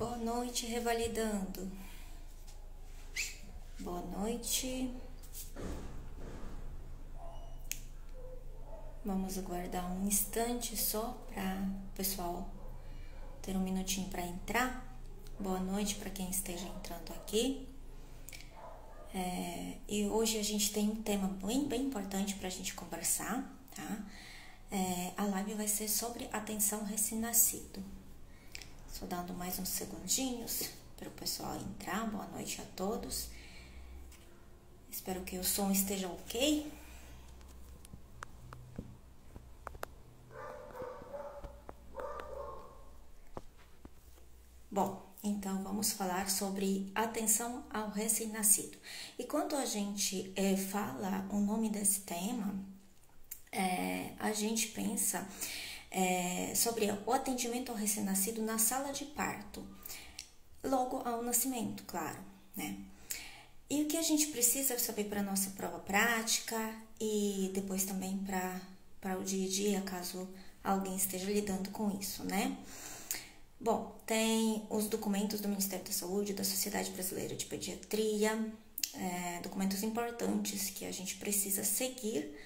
Boa noite, revalidando. Boa noite. Vamos aguardar um instante só para o pessoal ter um minutinho para entrar. Boa noite para quem esteja entrando aqui. E hoje a gente tem um tema bem importante para a gente conversar, tá? A live vai ser sobre atenção recém-nascido. Só dando mais uns segundinhos para o pessoal entrar. Boa noite a todos. Espero que o som esteja ok. Bom, então vamos falar sobre atenção ao recém-nascido. E quando a gente fala o nome desse tema, a gente pensa sobre o atendimento ao recém-nascido na sala de parto, logo ao nascimento, claro, né? E o que a gente precisa saber para a nossa prova prática e depois também para o dia a dia, caso alguém esteja lidando com isso, né? Bom, tem os documentos do Ministério da Saúde, da Sociedade Brasileira de Pediatria, documentos importantes que a gente precisa seguir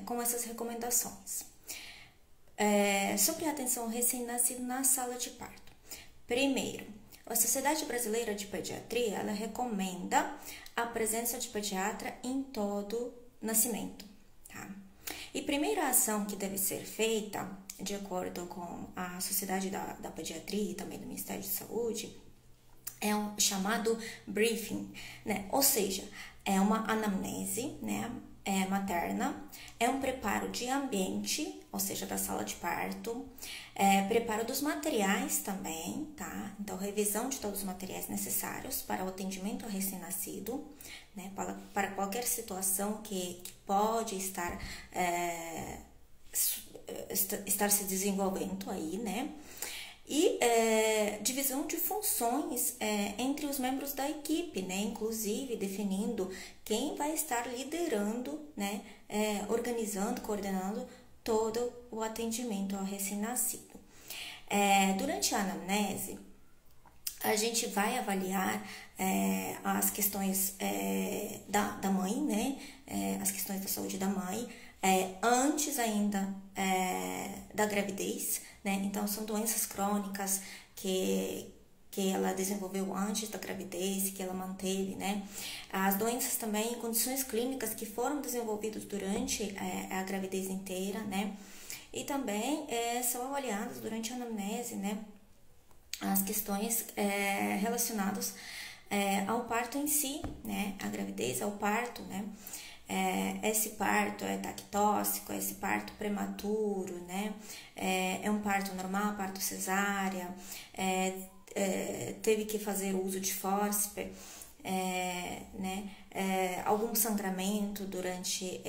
com essas recomendações. Sobre a atenção ao recém-nascido na sala de parto. Primeiro, a Sociedade Brasileira de Pediatria, ela recomenda a presença de pediatra em todo nascimento, tá? E primeira ação que deve ser feita, de acordo com a Sociedade da Pediatria e também do Ministério da Saúde, é um chamado briefing, né? Ou seja, é uma anamnese, né? Materna, é um preparo de ambiente, ou seja, da sala de parto, preparo dos materiais também, tá? Então, revisão de todos os materiais necessários para o atendimento ao recém-nascido, né? Para qualquer situação que pode estar se desenvolvendo aí, né? E divisão de funções entre os membros da equipe, né? Inclusive definindo quem vai estar liderando, né? Organizando, coordenando todo o atendimento ao recém-nascido. Durante a anamnese, a gente vai avaliar as questões da mãe, né? As questões da saúde da mãe, antes ainda da gravidez, né? Então, são doenças crônicas que ela desenvolveu antes da gravidez, que ela manteve, né? As doenças também, condições clínicas que foram desenvolvidas durante a gravidez inteira, né? E também são avaliadas durante a anamnese, né? As questões relacionadas ao parto em si, né? A gravidez, ao parto, né? Esse parto é tactóxico, esse parto prematuro, né? É um parto normal, parto cesárea, teve que fazer uso de fórceps, né? Algum sangramento durante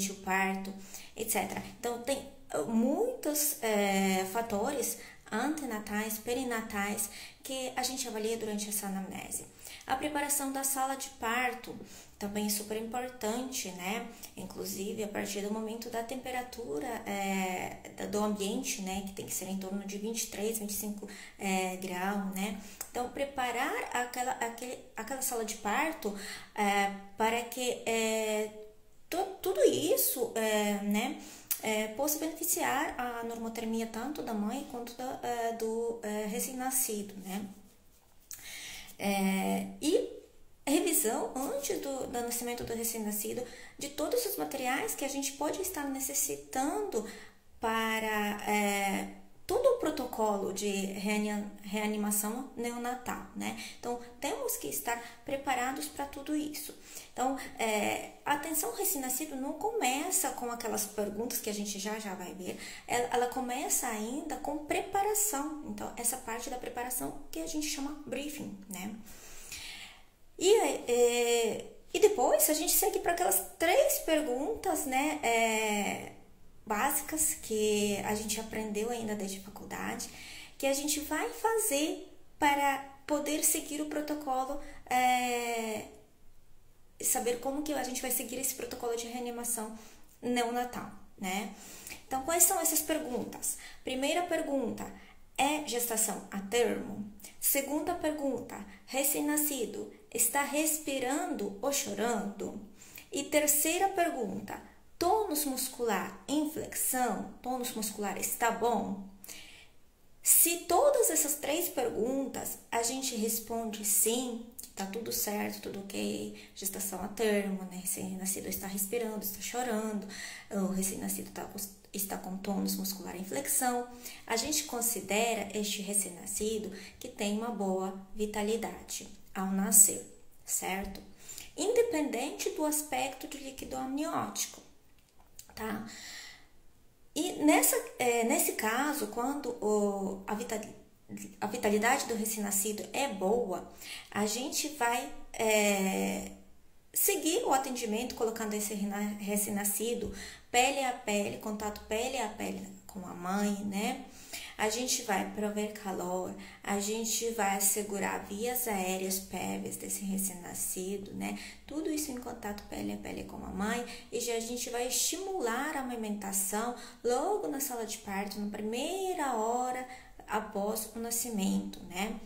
o parto, etc. Então, tem muitos fatores antenatais, perinatais, que a gente avalia durante essa anamnese. A preparação da sala de parto também é super importante, né? Inclusive, a partir do momento da temperatura do ambiente, né? Que tem que ser em torno de 23, 25 graus, né? Então, preparar aquela sala de parto para que tudo isso, né? Possa beneficiar a normotermia tanto da mãe quanto do recém-nascido, né? E revisão antes do nascimento do recém-nascido de todos os materiais que a gente pode estar necessitando para todo o protocolo de reanimação neonatal, né? Então, temos que estar preparados para tudo isso. Então, a atenção ao recém-nascido não começa com aquelas perguntas que a gente já vai ver, ela começa ainda com preparação. Então, essa parte da preparação que a gente chama briefing, né? E depois a gente segue para aquelas 3 perguntas, né? Básicas que a gente aprendeu ainda desde a faculdade, que a gente vai fazer para poder seguir o protocolo, saber como que a gente vai seguir esse protocolo de reanimação neonatal, né? Então, quais são essas perguntas? Primeira pergunta, é gestação a termo? Segunda pergunta, recém-nascido está respirando ou chorando? E terceira pergunta, tônus muscular em flexão, tônus muscular está bom? Se todas essas 3 perguntas a gente responde sim, tá tudo certo, tudo ok, gestação a termo, né? Recém-nascido está respirando, está chorando, o recém-nascido está com tônus muscular em flexão, a gente considera este recém-nascido que tem uma boa vitalidade ao nascer, certo? Independente do aspecto de líquido amniótico, tá? E nesse caso, quando a vitalidade do recém-nascido é boa, a gente vai seguir o atendimento colocando esse recém-nascido pele a pele, contato pele a pele com a mãe, né? A gente vai prover calor, a gente vai assegurar vias aéreas prévias desse recém-nascido, né? Tudo isso em contato pele a pele com a mãe, e já a gente vai estimular a amamentação logo na sala de parto, na primeira hora após o nascimento, né?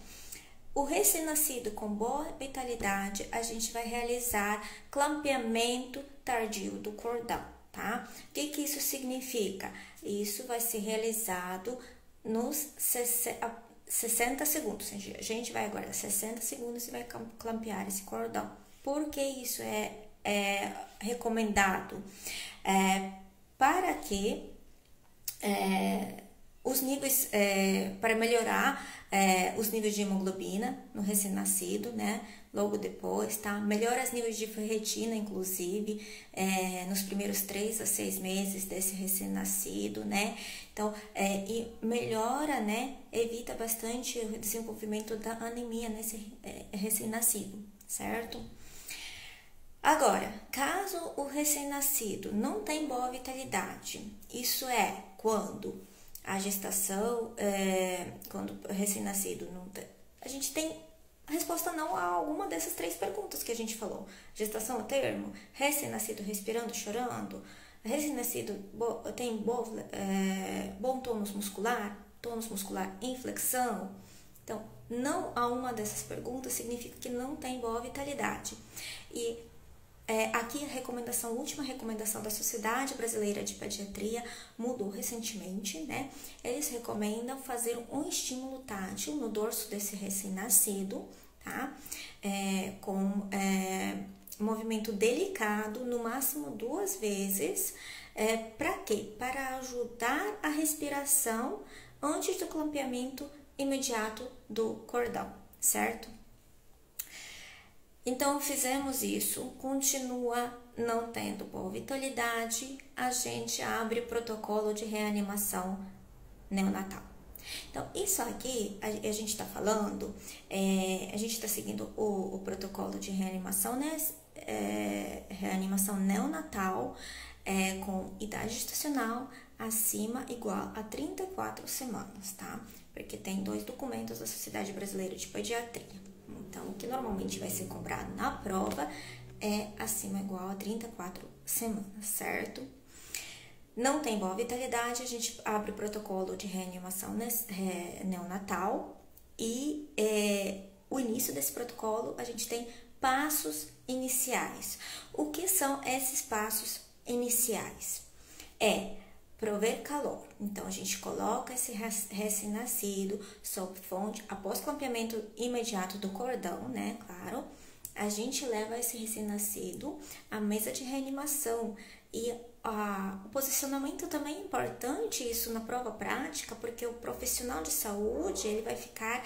O recém-nascido com boa vitalidade, a gente vai realizar clampeamento tardio do cordão, tá? O que isso significa? Isso vai ser realizado nos 60 segundos. A gente vai aguardar 60 segundos e vai clampear esse cordão. Por que isso é recomendado? Para que os níveis, para melhorar os níveis de hemoglobina no recém-nascido, né? Logo depois, tá? Melhora os níveis de ferritina, inclusive, nos primeiros 3 a 6 meses desse recém-nascido, né? Então, e melhora, né? Evita bastante o desenvolvimento da anemia nesse recém-nascido, certo? Agora, caso o recém-nascido não tem boa vitalidade, isso é quando a gestação, quando o recém-nascido não tem, a gente tem a resposta não a alguma dessas 3 perguntas que a gente falou. Gestação a termo, recém-nascido respirando, chorando, recém-nascido tem bom tônus muscular em flexão. Então, não a uma dessas perguntas significa que não tem boa vitalidade. E aqui a última recomendação da Sociedade Brasileira de Pediatria mudou recentemente, né? Eles recomendam fazer um estímulo tátil no dorso desse recém-nascido, tá? Com movimento delicado, no máximo 2 vezes. Para quê? Para ajudar a respiração antes do clampeamento imediato do cordão, certo? Então, fizemos isso, continua não tendo boa vitalidade, a gente abre protocolo de reanimação neonatal. Então, isso aqui, a gente está falando, a gente está seguindo o protocolo de reanimação, né? Reanimação neonatal com idade gestacional acima igual a 34 semanas, tá? Porque tem 2 documentos da Sociedade Brasileira de Pediatria. Então, o que normalmente vai ser cobrado na prova é acima ou igual a 34 semanas, certo? Não tem boa vitalidade, a gente abre o protocolo de reanimação neonatal e o início desse protocolo a gente tem passos iniciais. O que são esses passos iniciais? Prover calor. Então, a gente coloca esse recém-nascido sob fonte, após clampeamento imediato do cordão, né? Claro. A gente leva esse recém-nascido à mesa de reanimação. E o posicionamento também é importante, isso na prova prática, porque o profissional de saúde, ele vai ficar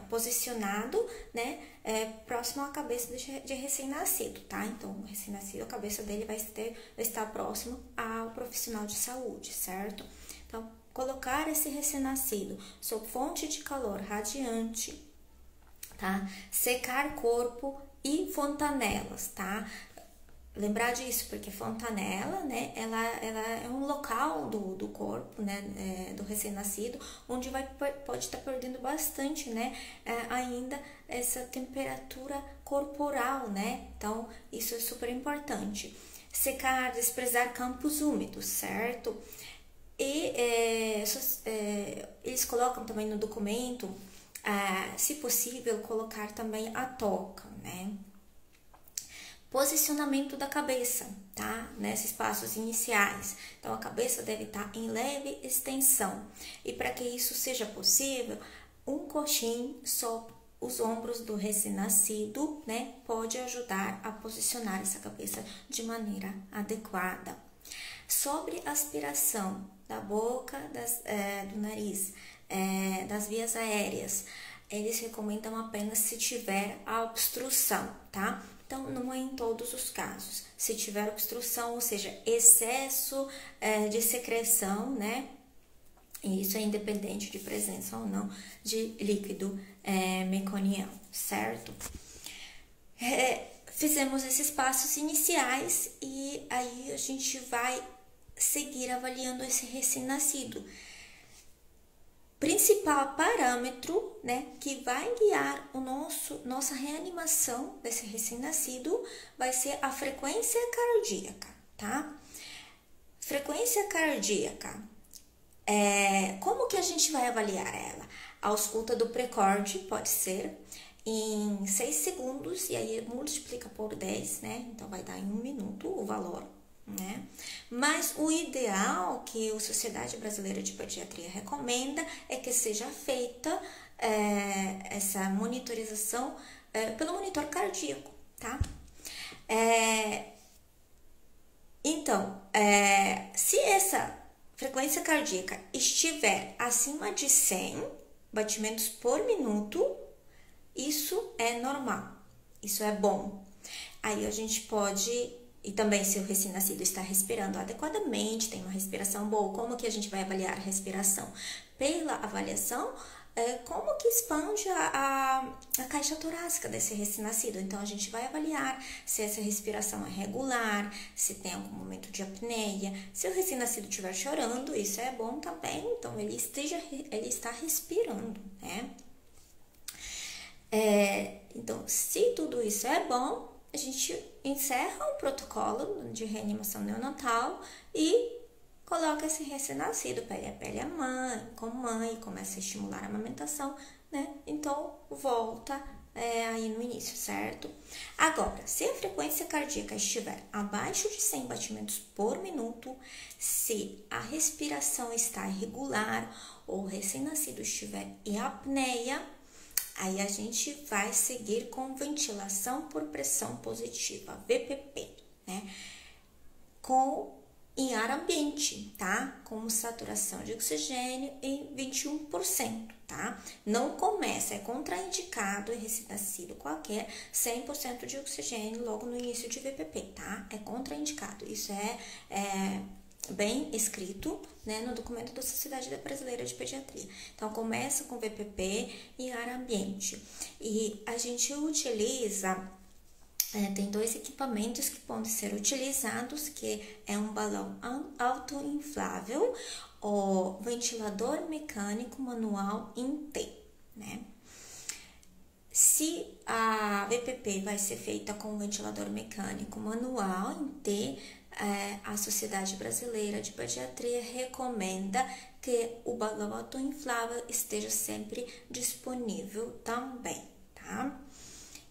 posicionado, né? Próximo à cabeça de recém-nascido, tá? Então, o recém-nascido, a cabeça dele vai estar próximo ao profissional de saúde, certo? Então, colocar esse recém-nascido sob fonte de calor radiante, tá? Secar corpo e fontanelas, tá? Lembrar disso, porque fontanela, né, ela é um local do corpo, né, do recém-nascido, onde pode estar perdendo bastante, né, ainda essa temperatura corporal, né, então isso é super importante. Secar, desprezar campos úmidos, certo? E eles colocam também no documento, se possível, colocar também a toca, né? Posicionamento da cabeça, tá? Nesses passos iniciais. Então, a cabeça deve estar em leve extensão. E para que isso seja possível, um coxim sobre os ombros do recém-nascido, né? Pode ajudar a posicionar essa cabeça de maneira adequada. Sobre aspiração da boca, do nariz, das vias aéreas, eles recomendam apenas se tiver a obstrução, tá? Então, não é em todos os casos. Se tiver obstrução, ou seja, excesso de secreção, né? E isso é independente de presença ou não de líquido meconiano, certo? Fizemos esses passos iniciais e aí a gente vai seguir avaliando esse recém-nascido. Principal parâmetro, né, que vai guiar nossa reanimação desse recém-nascido vai ser a frequência cardíaca, tá? Frequência cardíaca, como que a gente vai avaliar ela? A ausculta do precorde pode ser em 6 segundos, e aí multiplica por 10, né? Então, vai dar em 1 minuto o valor, né? Mas o ideal que a Sociedade Brasileira de Pediatria recomenda é que seja feita essa monitorização pelo monitor cardíaco, tá? Então, se essa frequência cardíaca estiver acima de 100 batimentos por minuto, isso é normal, isso é bom. Aí a gente pode, e também se o recém-nascido está respirando adequadamente, tem uma respiração boa, como que a gente vai avaliar a respiração? Pela avaliação, como que expande a caixa torácica desse recém-nascido. Então, a gente vai avaliar se essa respiração é regular, se tem algum momento de apneia. Se o recém-nascido estiver chorando, isso é bom também, então ele está respirando, né? Então, se tudo isso é bom, a gente encerra o protocolo de reanimação neonatal e coloca esse recém-nascido pele a pele com mãe, começa a estimular a amamentação, né? Então, volta aí no início, certo? Agora, se a frequência cardíaca estiver abaixo de 100 batimentos por minuto, se a respiração está irregular ou o recém-nascido estiver em apneia, aí a gente vai seguir com ventilação por pressão positiva, VPP, né? Em ar ambiente, tá? Com saturação de oxigênio em 21%, tá? Não começa, é contraindicado em recém-nascido qualquer 100% de oxigênio logo no início de VPP, tá? É contraindicado, isso é bem escrito, né, no documento da Sociedade Brasileira de Pediatria. Então, começa com VPP em ar ambiente. E a gente utiliza... tem 2 equipamentos que podem ser utilizados, que é um balão autoinflável ou ventilador mecânico manual em T, né? Se a VPP vai ser feita com ventilador mecânico manual em T, a Sociedade Brasileira de Pediatria recomenda que o balão autoinflável esteja sempre disponível também, tá?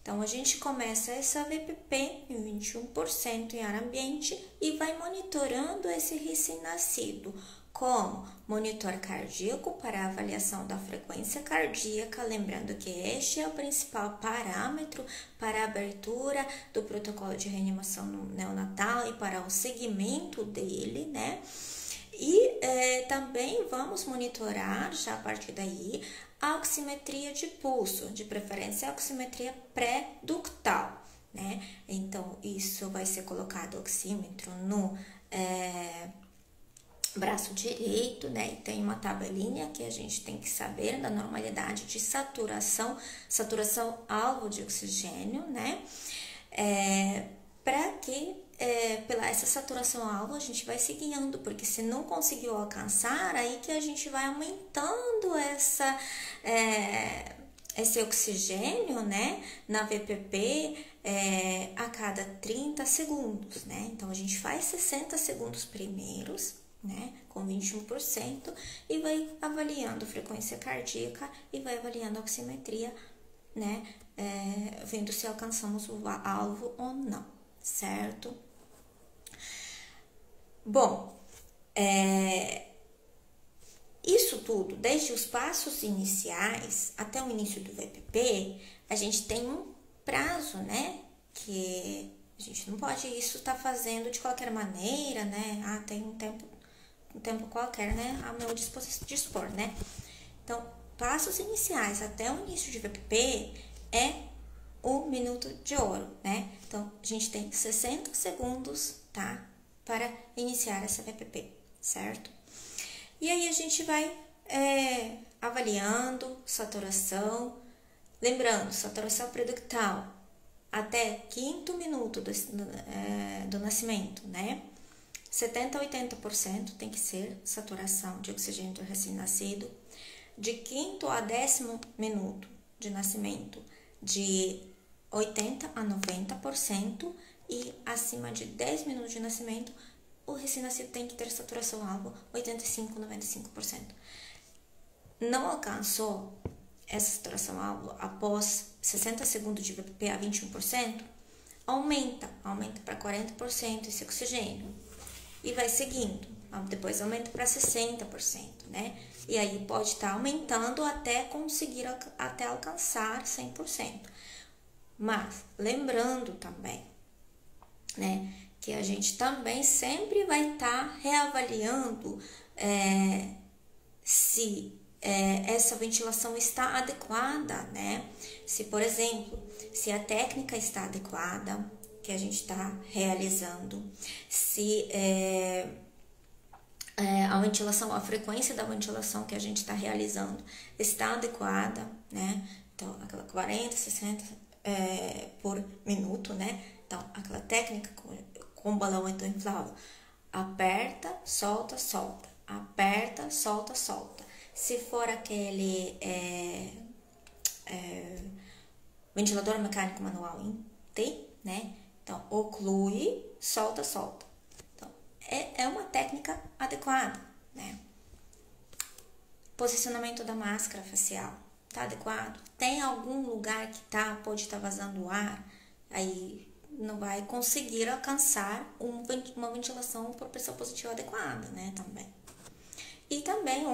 Então, a gente começa essa VPP em 21% em ar ambiente e vai monitorando esse recém-nascido com monitor cardíaco para avaliação da frequência cardíaca, lembrando que este é o principal parâmetro para a abertura do protocolo de reanimação neonatal e para o seguimento dele, né? E também vamos monitorar, já a partir daí, a oximetria de pulso, de preferência a oximetria pré-ductal, né? Então, isso vai ser colocado o oxímetro no braço direito, né? E tem uma tabelinha que a gente tem que saber da normalidade de saturação alvo de oxigênio, né? Para que pela essa saturação alvo a gente vai se guiando, porque se não conseguiu alcançar, aí que a gente vai aumentando esse oxigênio, né, na VPP a cada 30 segundos, né? Então, a gente faz 60 segundos primeiros, né, com 21%, e vai avaliando frequência cardíaca e vai avaliando a oximetria, né, vendo se alcançamos o alvo ou não, certo? Bom, isso tudo, desde os passos iniciais até o início do VPP, a gente tem um prazo, né, que a gente não pode isso estar fazendo de qualquer maneira, né, tem um tempo qualquer, né, a meu dispor, né. Então, passos iniciais até o início de VPP é o minuto de ouro, né? Então, a gente tem 60 segundos, tá? Para iniciar essa VPP, certo? E aí a gente vai avaliando saturação. Lembrando, saturação preductal até 5º minuto do nascimento, né? 70 a 80% tem que ser saturação de oxigênio do recém-nascido. De 5º a 10º minuto de nascimento, de 80 a 90%, e acima de 10 minutos de nascimento, o recém-nascido tem que ter saturação alvo 85 a 95%. Não alcançou essa saturação alvo após 60 segundos de VPP a 21%, aumenta para 40% esse oxigênio e vai seguindo. Depois aumenta para 60%, né? E aí pode estar aumentando até conseguir alcançar 100%. Mas lembrando também, né, que a gente também sempre vai estar reavaliando se essa ventilação está adequada, né? Se, por exemplo, se a técnica está adequada que a gente está realizando, se a ventilação, a frequência da ventilação que a gente está realizando está adequada, né? Então, aquela 40, 60 por minuto, né? Então, aquela técnica com balão inflável, aperta, solta, solta, aperta, solta, solta. Se for aquele ventilador mecânico manual T, né? Então, oclui, solta, solta. Então, é uma técnica adequada, né? Posicionamento da máscara facial, tá adequado? Tem algum lugar que pode estar vazando o ar, aí não vai conseguir alcançar uma ventilação por pressão positiva adequada, né? Também. E também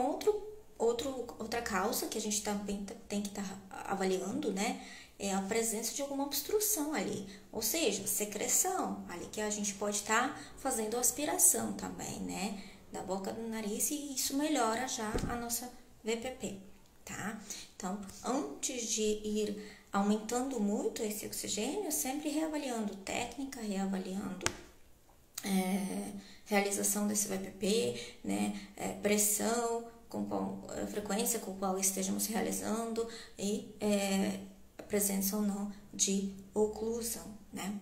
outra causa que a gente também tem que estar avaliando, né? É a presença de alguma obstrução ali, ou seja, secreção ali, que a gente pode estar fazendo aspiração também, né? Da boca, do nariz, e isso melhora já a nossa VPP, tá? Então, antes de ir aumentando muito esse oxigênio, sempre reavaliando técnica, reavaliando realização desse VPP, né? Pressão, com qual frequência com qual estejamos realizando e a presença ou não de oclusão, né?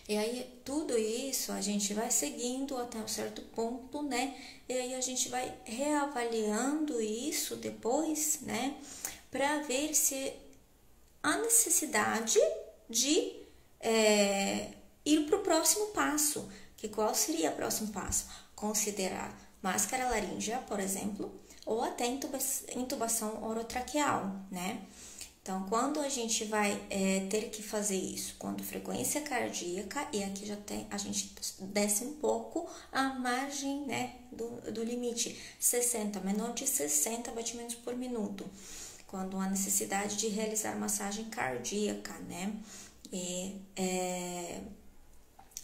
E aí, tudo isso a gente vai seguindo até um certo ponto, né? E aí a gente vai reavaliando isso depois, né? Para ver se há necessidade de ir para o próximo passo. Que qual seria o próximo passo? Considerar máscara laríngea, por exemplo, ou até intubação orotraqueal, né? Então, quando a gente vai ter que fazer isso? Quando frequência cardíaca, e aqui a gente desce um pouco a margem, né, do limite, 60, menor de 60 batimentos por minuto. Quando há necessidade de realizar massagem cardíaca, né?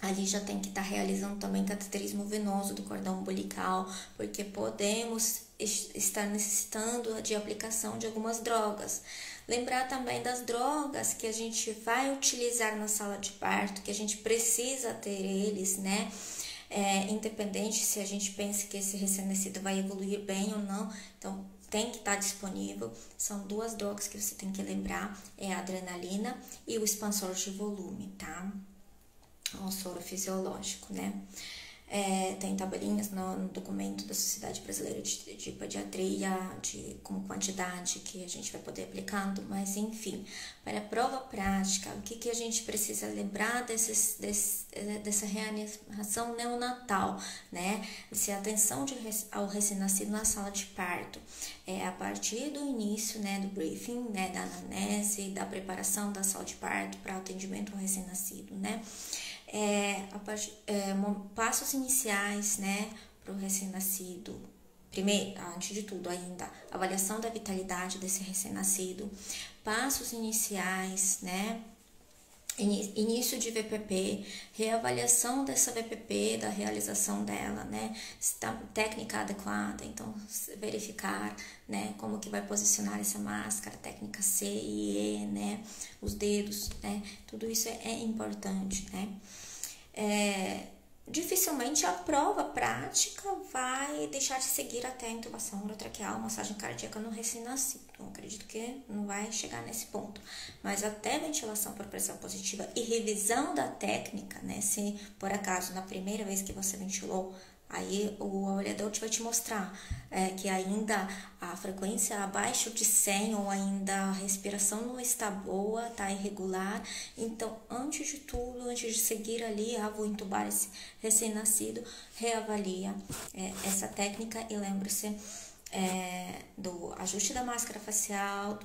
Ali já tem que estar realizando também cateterismo venoso do cordão umbilical, porque podemos estar necessitando de aplicação de algumas drogas. Lembrar também das drogas que a gente vai utilizar na sala de parto, que a gente precisa ter eles, né? Independente se a gente pensa que esse recém-nascido vai evoluir bem ou não, então tem que estar disponível. São 2 drogas que você tem que lembrar, é a adrenalina e o expansor de volume, tá? O soro fisiológico, né? Tem tabelinhas no documento da Sociedade Brasileira de Pediatria, com quantidade que a gente vai poder aplicando, mas enfim, para a prova prática, o que a gente precisa lembrar dessa reanimação neonatal, né? Se a atenção ao recém-nascido na sala de parto a partir do início, né, do briefing, né, da anamnese, da preparação da sala de parto para atendimento ao recém-nascido, né? Passos iniciais, né, para o recém-nascido. Primeiro, antes de tudo ainda, avaliação da vitalidade desse recém-nascido, passos iniciais, né, início de VPP, reavaliação dessa VPP, da realização dela, né, se tá técnica adequada, então verificar, né, como que vai posicionar essa máscara, técnica C e E, né, os dedos, né, tudo isso é importante, né. Dificilmente a prova prática vai deixar de seguir até a intubação orotraqueal, massagem cardíaca no recém-nascido. Então, acredito que não vai chegar nesse ponto. Mas até ventilação por pressão positiva e revisão da técnica, né? Se por acaso na primeira vez que você ventilou, aí o avaliador vai te mostrar que ainda a frequência abaixo de 100 ou ainda a respiração não está boa, está irregular. Então, antes de tudo, antes de seguir ali, vou entubar esse recém-nascido, reavalia essa técnica e lembre-se do ajuste da máscara facial,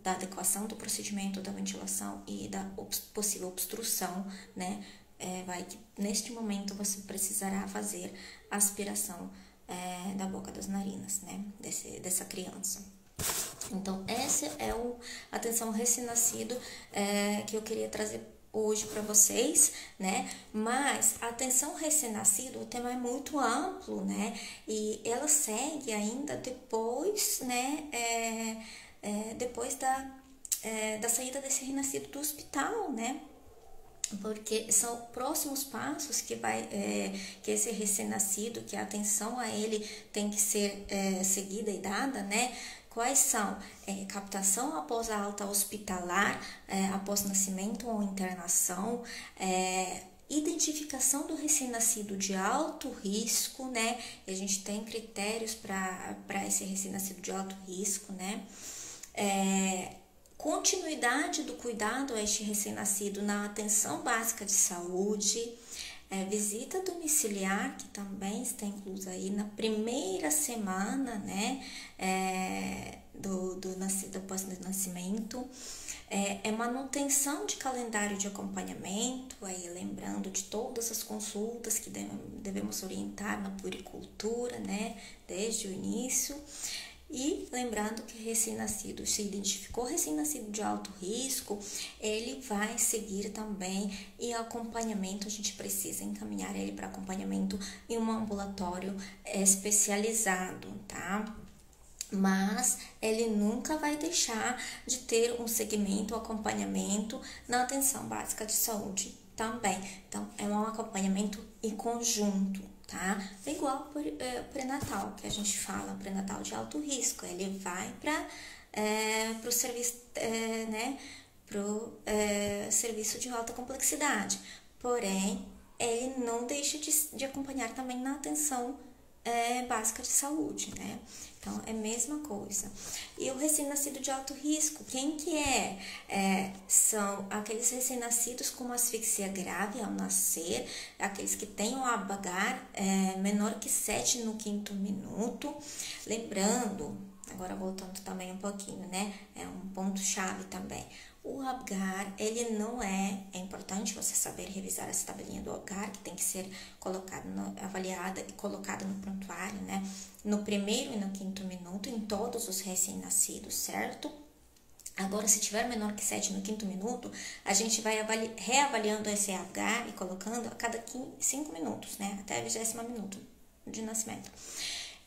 da adequação do procedimento da ventilação e da possível obstrução, né? Vai que neste momento você precisará fazer a aspiração da boca das narinas, né, dessa criança. Então, essa é a atenção recém-nascido que eu queria trazer hoje para vocês, né, mas a atenção recém-nascido, o tema é muito amplo, né, e ela segue ainda depois, né, depois da saída desse renascido do hospital, né, porque são próximos passos que esse recém-nascido, que a atenção a ele tem que ser seguida e dada, né? Quais são? Captação após a alta hospitalar, após nascimento ou internação, identificação do recém-nascido de alto risco, né? E a gente tem critérios para esse recém-nascido de alto risco, né? Continuidade do cuidado a este recém-nascido na atenção básica de saúde, visita domiciliar, que também está inclusa aí na primeira semana, né, do pós-nascimento, manutenção de calendário de acompanhamento, aí lembrando de todas as consultas que devemos orientar na puericultura, né, desde o início. E lembrando que recém-nascido, se identificou recém-nascido de alto risco, ele vai seguir também e acompanhamento, a gente precisa encaminhar ele para acompanhamento em um ambulatório especializado, tá? Mas ele nunca vai deixar de ter um segmento, acompanhamento na atenção básica de saúde também. Então, é um acompanhamento em conjunto, tá? É igual pré-natal, que a gente fala, pré-natal de alto risco. Ele vai para o serviço, serviço de alta complexidade. Porém, ele não deixa de acompanhar também na atenção básica de saúde, né? Então, é a mesma coisa. E o recém-nascido de alto risco, quem que são aqueles recém-nascidos com uma asfixia grave ao nascer, aqueles que têm o Apgar menor que 7 no 5º minuto. Lembrando, agora voltando também um pouquinho, né? É um ponto-chave também. O Apgar, ele não é importante você saber revisar essa tabelinha do Apgar, que tem que ser avaliada e colocada no prontuário, né? No 1º e no 5º minuto, em todos os recém-nascidos, certo? Agora, se tiver menor que 7 no 5º minuto, a gente vai reavaliando esse Apgar e colocando a cada 5 minutos, né? Até 20º minuto de nascimento.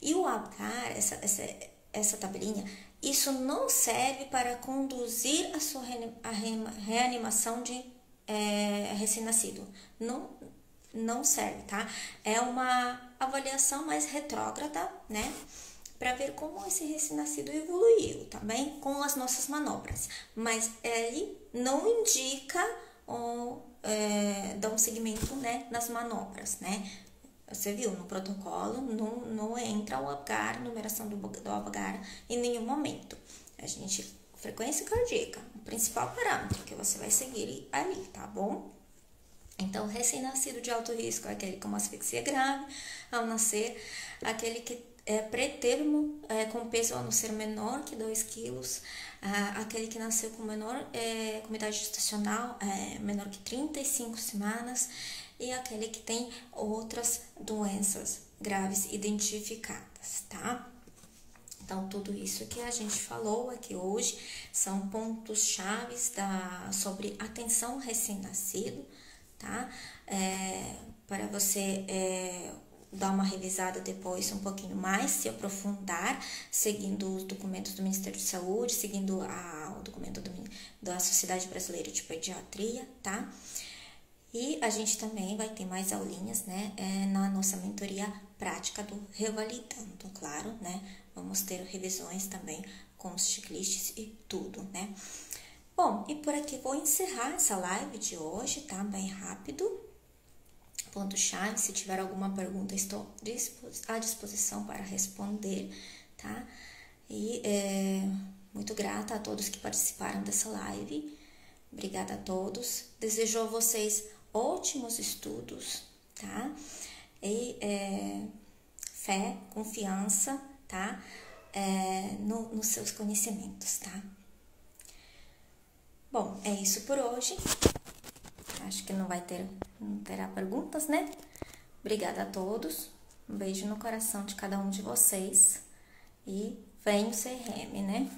E o Apgar, essa tabelinha, isso não serve para conduzir a sua reanimação de recém-nascido. Não serve, tá? É uma avaliação mais retrógrada, né? Para ver como esse recém-nascido evoluiu, também com as nossas manobras. Mas ele não indica dão seguimento, né, nas manobras, né? Você viu, no protocolo não entra o Apgar, numeração do Apgar em nenhum momento. Frequência cardíaca, o principal parâmetro que você vai seguir ali, tá bom? Então, recém-nascido de alto risco é aquele com uma asfixia grave ao nascer, aquele que é pré-termo, com peso ao nascer menor que 2 quilos, aquele que nasceu com com idade gestacional menor que 35 semanas, e aquele que tem outras doenças graves identificadas, tá? Então, tudo isso que a gente falou aqui hoje são pontos chaves sobre atenção recém-nascido, tá? Para você dar uma revisada depois um pouquinho mais, se aprofundar, seguindo os documentos do Ministério de Saúde, seguindo o documento da Sociedade Brasileira de Pediatria, tá? E a gente também vai ter mais aulinhas, né, na nossa mentoria prática do Revalidando, claro, né? Vamos ter revisões também com os checklists e tudo, né? Bom, e por aqui vou encerrar essa live de hoje, tá? Bem rápido. Ponto-chave, se tiver alguma pergunta, estou à disposição para responder, tá? E muito grata a todos que participaram dessa live. Obrigada a todos. Desejo a vocês ótimos estudos, tá? E fé, confiança, tá? Nos seus conhecimentos, tá? Bom, é isso por hoje. Acho que não terá perguntas, né? Obrigada a todos. Um beijo no coração de cada um de vocês. E venha o CRM, né?